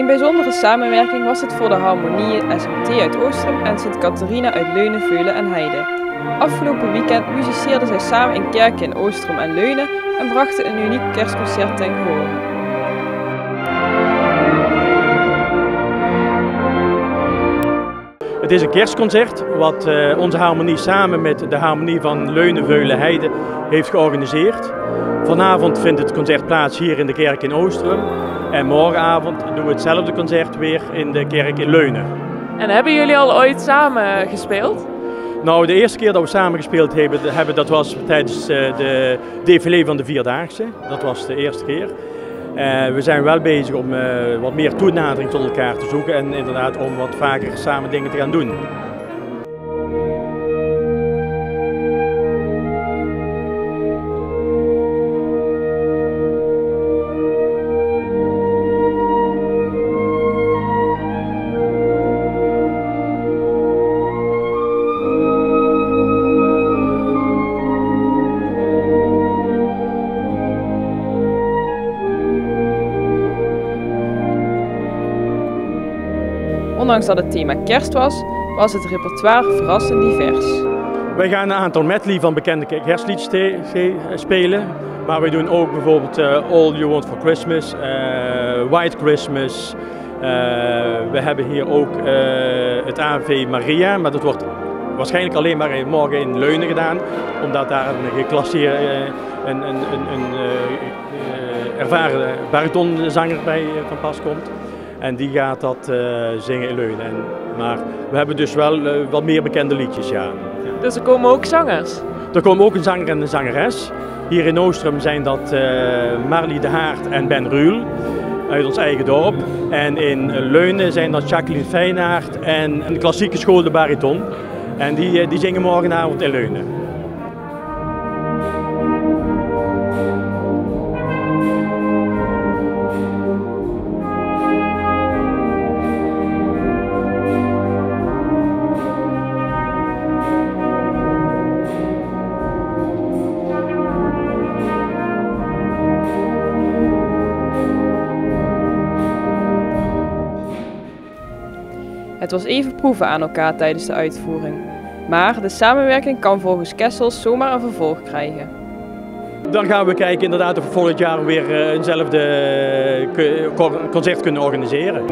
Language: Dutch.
Een bijzondere samenwerking was het voor de Harmonie SMT uit Oostrum en Sint-Catharina uit Leunen, Veulen en Heide. Afgelopen weekend muziceerden zij samen in kerken in Oostrum en Leunen en brachten een uniek kerstconcert ten gehoor. Het is een kerstconcert wat onze Harmonie samen met de Harmonie van Leunen, Veulen, Heide heeft georganiseerd. Vanavond vindt het concert plaats hier in de kerk in Oostrum en morgenavond doen we hetzelfde concert weer in de kerk in Leunen. En hebben jullie al ooit samen gespeeld? Nou, de eerste keer dat we samen gespeeld hebben dat was tijdens de défilé van de Vierdaagse. Dat was de eerste keer. We zijn wel bezig om wat meer toenadering tot elkaar te zoeken en inderdaad om wat vaker samen dingen te gaan doen. Ondanks dat het thema kerst was, was het repertoire verrassend divers. Wij gaan een aantal medley van bekende kerstliedjes spelen, maar wij doen ook bijvoorbeeld All You Want For Christmas, White Christmas. We hebben hier ook het Ave Maria, maar dat wordt waarschijnlijk alleen maar morgen in Leunen gedaan, omdat daar een geclasseerde, een ervaren baritonzanger bij van pas komt. En die gaat dat zingen in Leunen. Maar we hebben dus wel wat meer bekende liedjes, ja. Dus er komen ook zangers? Er komen ook een zanger en een zangeres. Hier in Oostrum zijn dat Marlie de Haart en Ben Ruul uit ons eigen dorp. En in Leunen zijn dat Jacqueline Feynaert en een klassieke school de bariton. En die zingen morgenavond in Leunen. Het was even proeven aan elkaar tijdens de uitvoering. Maar de samenwerking kan volgens Kessels zomaar een vervolg krijgen. Dan gaan we kijken inderdaad of we volgend jaar weer eenzelfde concert kunnen organiseren.